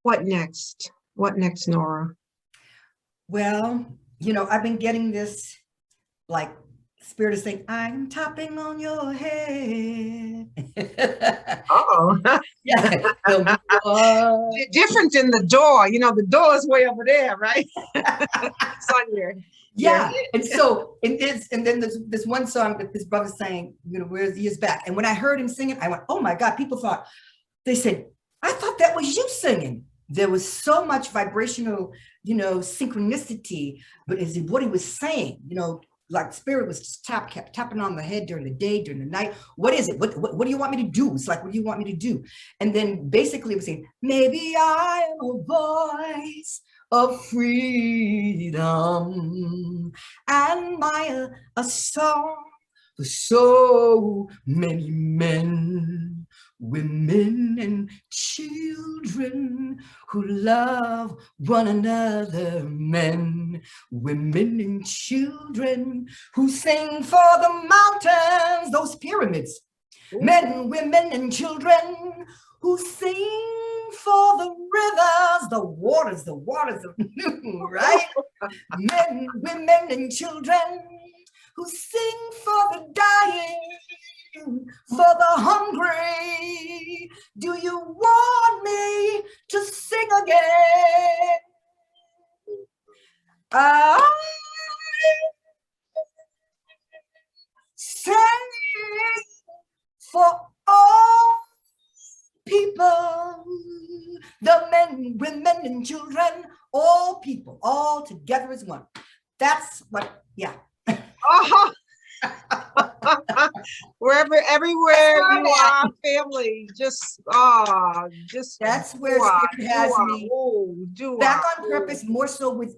what next? What next, Nura? Well, I've been getting this, like, spirit is saying, I'm tapping on your head. Oh, yeah. Different in the door. The door is way over there, right? It's on your. Yeah. And so and then there's this one song that this brother sang, where's years back. And when I heard him sing it, I went, oh my God, they said, I thought that was you singing. There was so much vibrational, synchronicity, but as what he was saying, like spirit was just kept tapping on the head during the day, during the night. What is it? What do you want me to do? It's like, what do you want me to do? And then basically it was saying, maybe I am a voice of freedom, and a song for so many men, women, and children who love one another, men, women, and children who sing for the mountains, those pyramids, men, women, and children who sing for the rivers, the waters of right? Men, women, and children who sing for the dying, for the hungry. Do you want me to sing again? I sing for all people, the men, women, and children, all people, all together as one. That's what, yeah. Oh. Everywhere you are, family, just that's where spirit has me back on purpose, more so with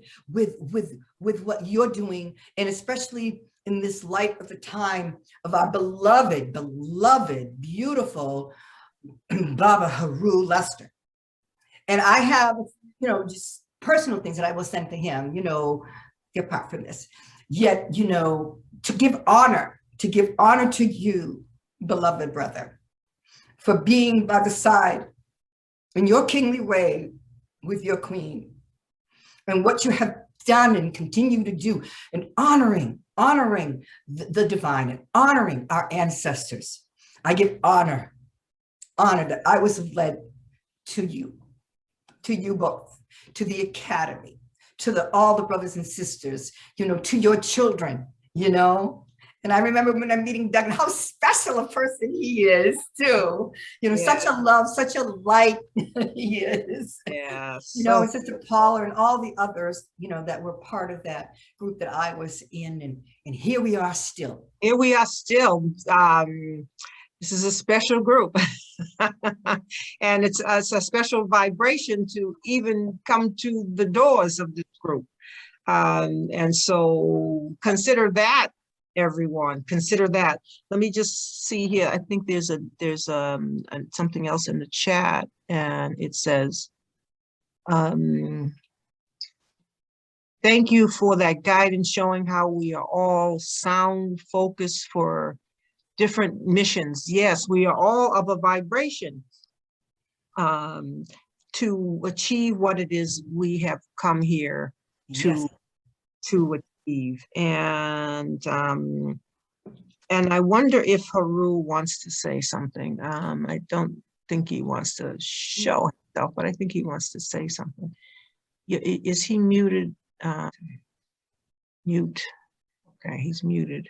what you're doing, and especially in this light of the time of our beloved, beautiful Baba Haru Lester. And I have, just personal things that I will send to him, apart from this. Yet, to give honor to you, beloved brother, for being by the side in your kingly way with your queen, and what you have done and continue to do, and honoring the divine, and honoring our ancestors. I give honor that I was led to you both, to the academy, to all the brothers and sisters, to your children, And I remember when I'm meeting Doug, how special a person he is too. Such a love, such a light he is. Yeah. And Sister Paula and all the others, that were part of that group that I was in. And here we are still. Here we are still. This is a special group. And it's a special vibration to even come to the doors of this group. And so consider that, everyone, consider that. Let me just see here. I think there's something else in the chat, and it says, Thank you for that guidance showing how we are all sound focused for different missions. Yes, we are all of a vibration to achieve what it is we have come here Yes. to achieve. And I wonder if Haru wants to say something. I don't think he wants to show himself, but I think he wants to say something. Is he muted? Mute. Okay, he's muted.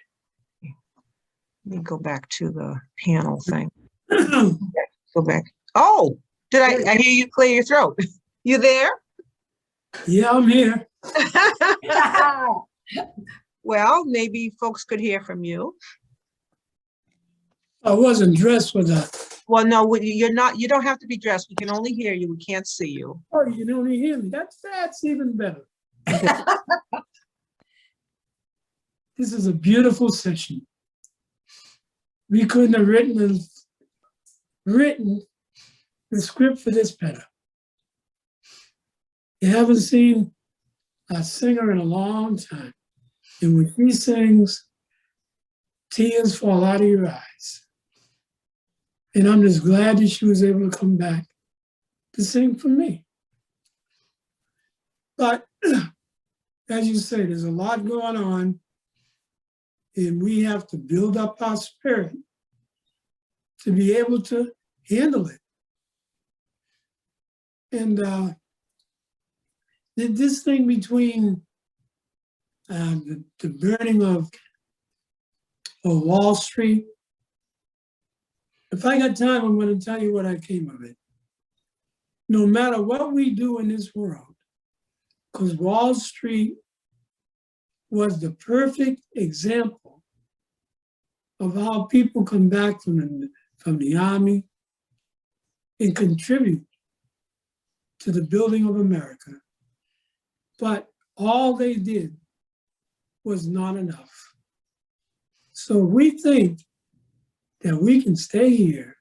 Let me go back to the panel thing. Go back. Oh, did I hear you clear your throat? You there? Yeah, I'm here. Well, maybe folks could hear from you. I wasn't dressed for that. Well, no, you're not. You don't have to be dressed. We can only hear you. We can't see you. Oh, you can only hear me. That's even better. This is a beautiful session. We couldn't have written the script for this better. You haven't seen a singer in a long time. And when she sings, tears fall out of your eyes. And I'm just glad that she was able to come back to sing for me. But as you say, there's a lot going on, and we have to build up our spirit to be able to handle it. And this thing between the burning of Wall Street, if I got time, I'm going to tell you what I came of it. No matter what we do in this world, because Wall Street was the perfect example of how people come back from the army and contribute to the building of America. But all they did was not enough. So we think that we can stay here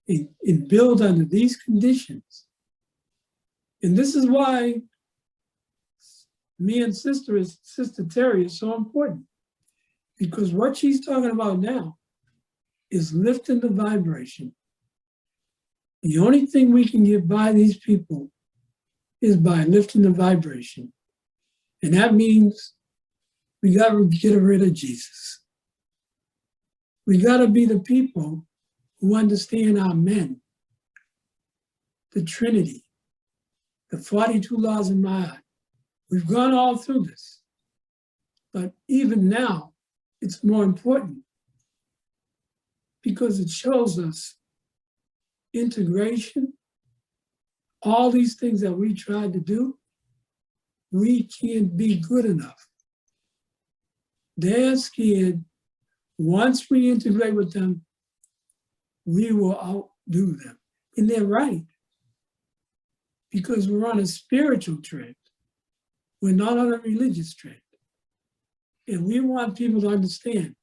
and build under these conditions. And this is why me and Sister Terry is so important, because what she's talking about now is lifting the vibration. The only thing we can get by these people is by lifting the vibration. And that means we got to get rid of Jesus. We got to be the people who understand our men, the Trinity, the 42 laws of Ma'at. We've gone all through this. But even now, it's more important because it shows us integration, all these things that we tried to do, we can't be good enough. They're scared once we integrate with them, we will outdo them. And they're right, because we're on a spiritual trend. We're not on a religious trend. And we want people to understand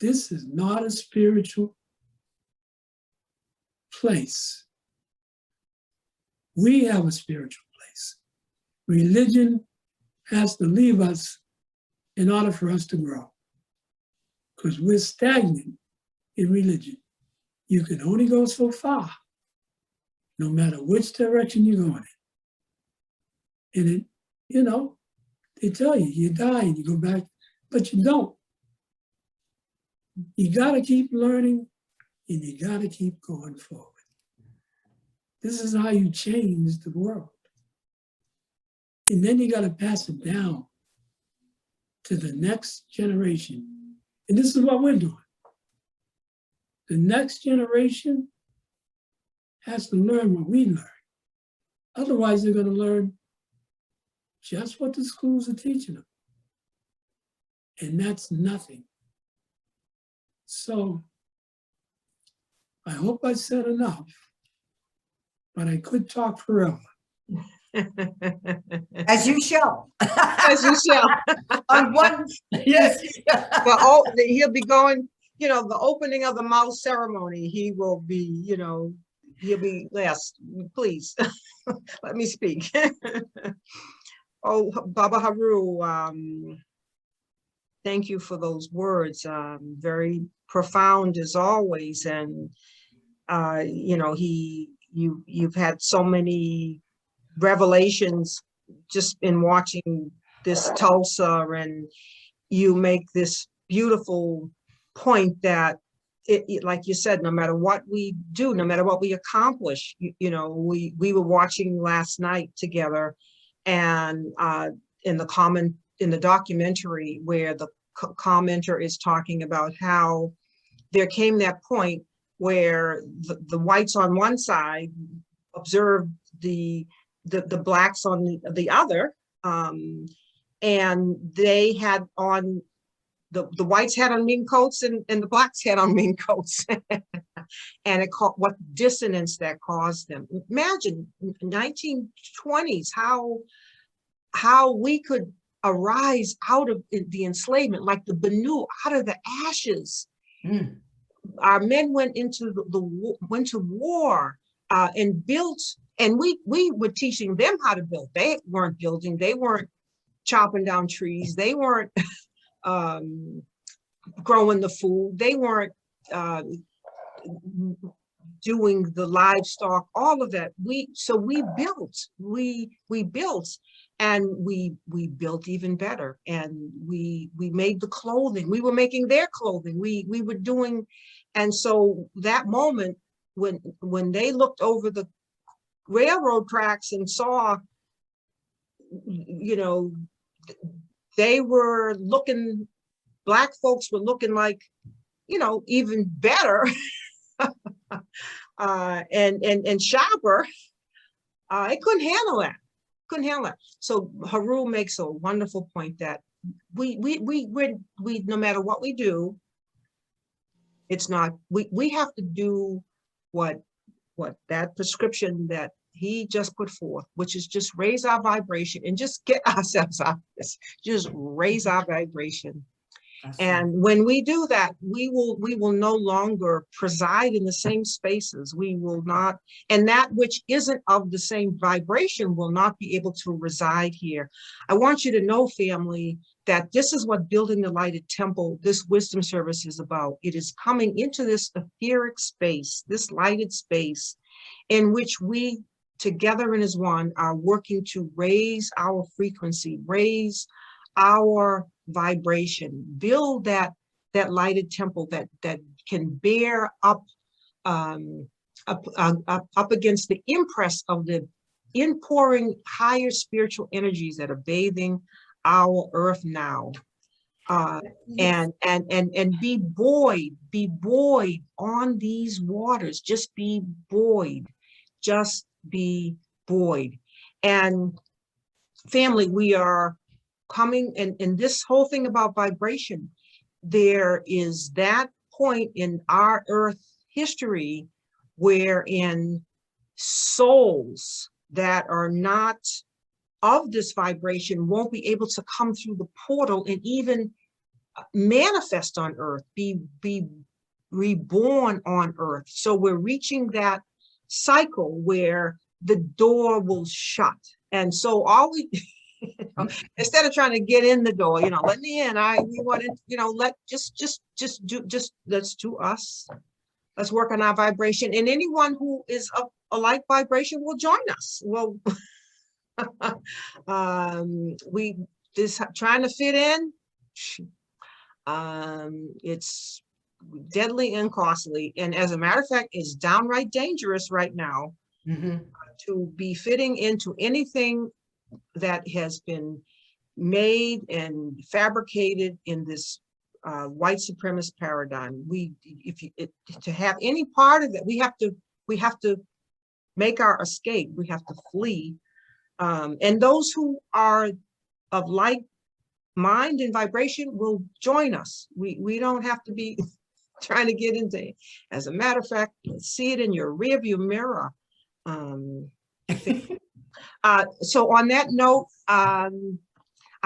this is not a spiritual place. We have a spiritual place. Religion has to leave us in order for us to grow, because we're stagnant in religion. You can only go so far, no matter which direction you're going in. And they tell you, you die and you go back, but you don't. You gotta keep learning and you gotta keep going forward. This is how you change the world. And then you gotta pass it down to the next generation. And this is what we're doing. The next generation has to learn what we learned. Otherwise, they're gonna learn just what the schools are teaching them. And that's nothing. So I hope I said enough, but I could talk forever. As you shall. As you shall. On one, yes. He'll be going, the opening of the mouth ceremony, he will be, he'll be last. Please, let me speak. Oh, Baba Haru, thank you for those words. Very profound as always. And, you know, you've had so many revelations just in watching this Tulsa, and you make this beautiful point that like you said, no matter what we do, no matter what we accomplish, you know, we were watching last night together, and in the documentary where the commenter is talking about how there came that point where the whites on one side observed the blacks on the other, and they had on the whites had on mink coats, and the blacks had on mink coats. And it caught what dissonance that caused them. Imagine 1920s, how we could arise out of the enslavement, like the Banu, out of the ashes. Our men went into went to war and built, and we were teaching them how to build. They weren't building, they weren't chopping down trees, they weren't growing the food, they weren't doing the livestock, all of that. We built, and we built even better, and we made the clothing. We were making their clothing. We were doing, and so that moment when they looked over the railroad tracks and saw, you know, they were looking, black folks were looking like, you know, even better and sharper. It couldn't handle that. So Haru makes a wonderful point that we no matter what we do, it's not, we have to do what that prescription that he just put forth, which is just raise our vibration and just get ourselves out of this. Just raise our vibration. And when we do that, we will no longer preside in the same spaces. We will not, and that which isn't of the same vibration will not be able to reside here. I want you to know, family, that this is what building the lighted temple, this wisdom service is about. It is coming into this etheric space, this lighted space, in which we together and as one are working to raise our frequency, raise our vibration, build that lighted temple that can bear up against the impress of the inpouring higher spiritual energies that are bathing our earth now. And be buoyed on these waters. Just be buoyed. Just be buoyed. And family, we are coming, and this whole thing about vibration, there is that point in our earth history wherein souls that are not of this vibration won't be able to come through the portal and even manifest on earth, be reborn on earth. So we're reaching that cycle where the door will shut. And so all we, you know, instead of trying to get in the door, you know, let me in, we want to, you know, let's do us. Let's work on our vibration. And anyone who is of a like vibration will join us. Well, this trying to fit in, it's deadly and costly. And as a matter of fact, it's downright dangerous right now to be fitting into anything that has been made and fabricated in this white supremacist paradigm. To have any part of it, we have to make our escape. We have to flee. And those who are of like mind and vibration will join us. We don't have to be trying to get into it. As a matter of fact, see it in your rearview mirror. So on that note, I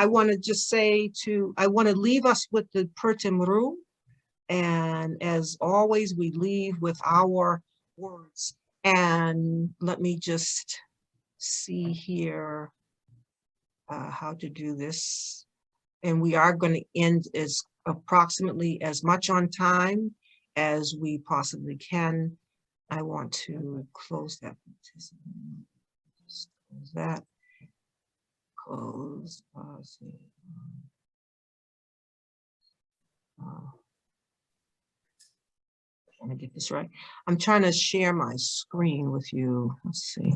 want to just say I want to leave us with the Pertemru. And as always, we leave with our words. And let me just see here. how to do this. And we are going to end as approximately as much on time as we possibly can. I want to close that. Just close that. Close. Let me get this right. I'm trying to share my screen with you. Let's see.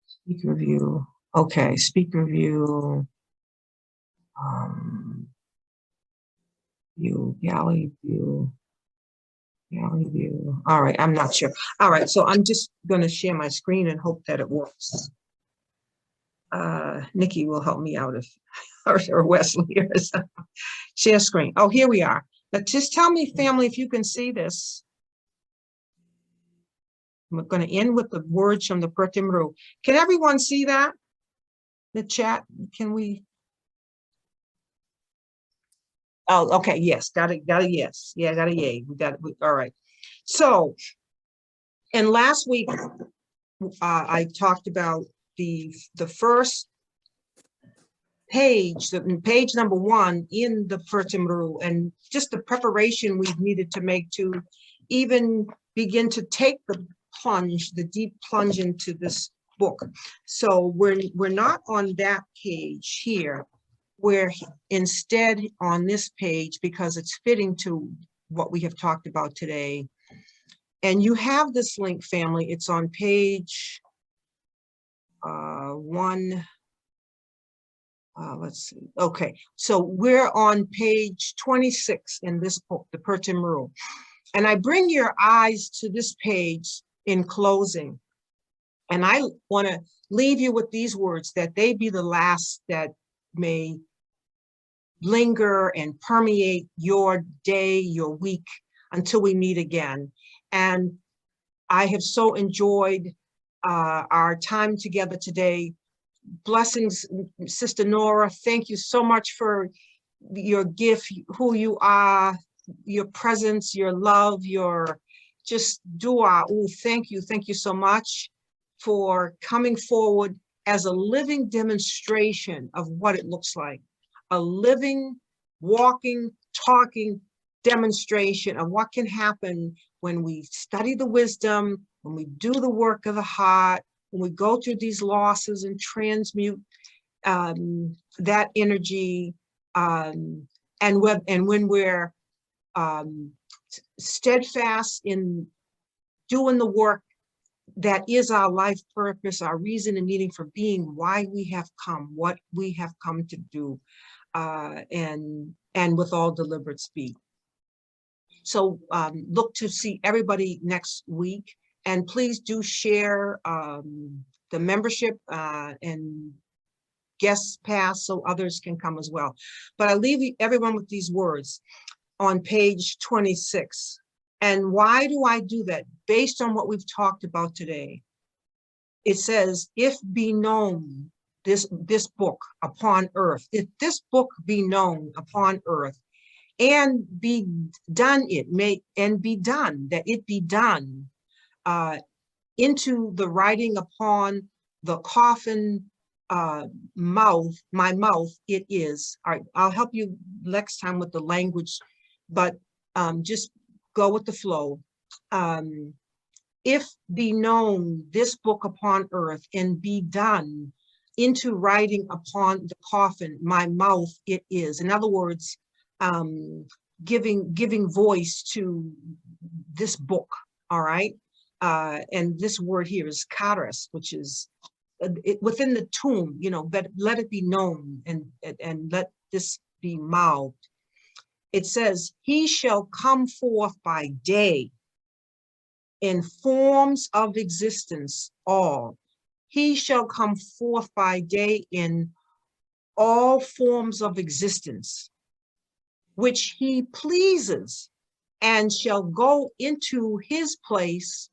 Speaker view. Okay, speaker view. View, gallery view. Gallery view. All right, I'm not sure. All right, so I'm just going to share my screen and hope that it works. Nikki will help me out if, or Wesley. Share screen. Oh, here we are. Now, just tell me, family, if you can see this. I'm going to end with the words from the Pertimru. Can everyone see that? The chat, can we? Oh, okay, yes, got it, yes. Yeah, got a yay, we got it, all right. So, and last week, I talked about the first page, page number 1 in the Pertimru, and just the preparation we've needed to make to even begin to take the plunge, the deep plunge into this book. So we're not on that page here. We're instead on this page because it's fitting to what we have talked about today. And you have this link, family. It's on page 1. Let's see. Okay, so we're on page 26 in this book, the Pertimru. And I bring your eyes to this page in closing. And I want to leave you with these words, that they be the last that may linger and permeate your day, your week, until we meet again. And I have so enjoyed our time together today. Blessings, Sister Nura. Thank you so much for your gift, who you are, your presence, your love, your just dua. Oh, thank you so much for coming forward as a living demonstration of what it looks like. A living, walking, talking demonstration of what can happen when we study the wisdom, when we do the work of the heart, when we go through these losses and transmute that energy, and when we're steadfast in doing the work that is our life purpose, our reason and meaning for being, why we have come, what we have come to do, and with all deliberate speed. So look to see everybody next week, and please do share the membership and guest pass so others can come as well. But I leave everyone with these words on page 26. And why do I do that? Based on what we've talked about today. It says, if be known this book upon earth, if this book be known upon earth, and be done, that it be done into the writing upon the coffin mouth, my mouth, it is. All right, I'll help you next time with the language, but just go with the flow. If be known this book upon earth, and be done into writing upon the coffin, my mouth, it is. In other words, giving voice to this book, all right? And this word here is karas, which is within the tomb, you know, but let it be known, and let this be mouthed. It says, he shall come forth by day in forms of existence all. He shall come forth by day in all forms of existence, which he pleases, and shall go into his place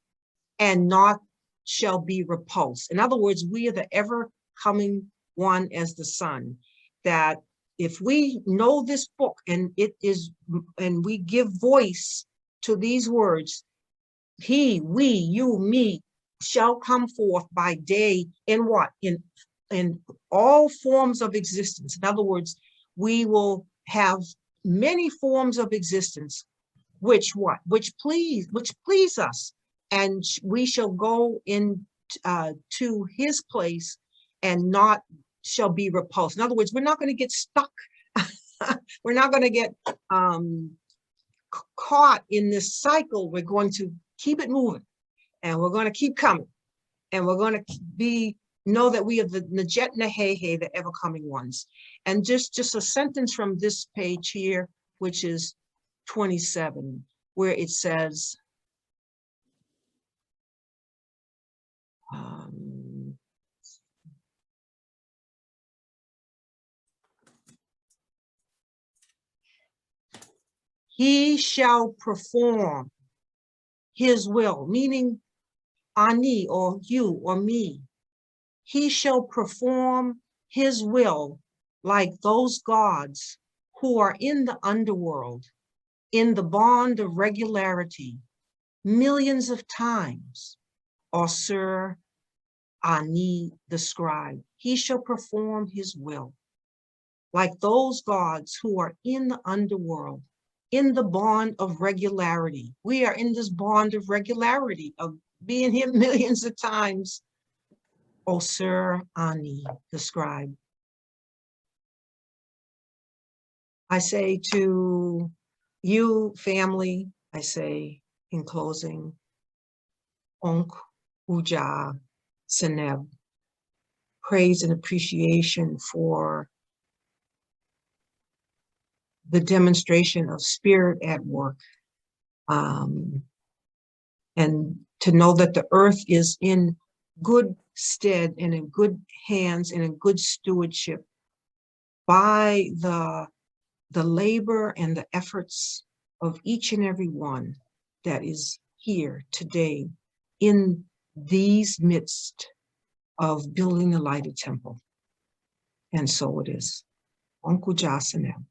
and not shall be repulsed. In other words, we are the ever coming one as the sun, that if we know this book and it is, and we give voice to these words, he, we, you, me, shall come forth by day in what? In in all forms of existence. In other words, we will have many forms of existence, which please us, and we shall go in to his place and not shall be repulsed. In other words, we're not going to get stuck. We're not going to get caught in this cycle. We're going to keep it moving, and we're going to keep coming, and we're going to know that we are the Najet Nehehe, the ever coming ones. And just a sentence from this page here, which is 27, where it says, he shall perform his will, meaning Ani or you or me. He shall perform his will like those gods who are in the underworld, in the bond of regularity, millions of times. Or Sir Ani the scribe, he shall perform his will like those gods who are in the underworld, in the bond of regularity. We are in this bond of regularity of being here millions of times. O Sir Ani the scribe. I say to you, family, I say in closing, Onk Uja Seneb, praise and appreciation for the demonstration of spirit at work. And to know that the earth is in good stead and in good hands and in good stewardship by the labor and the efforts of each and every one that is here today in these midst of building a lighted temple. And so it is. Onku Jasanem.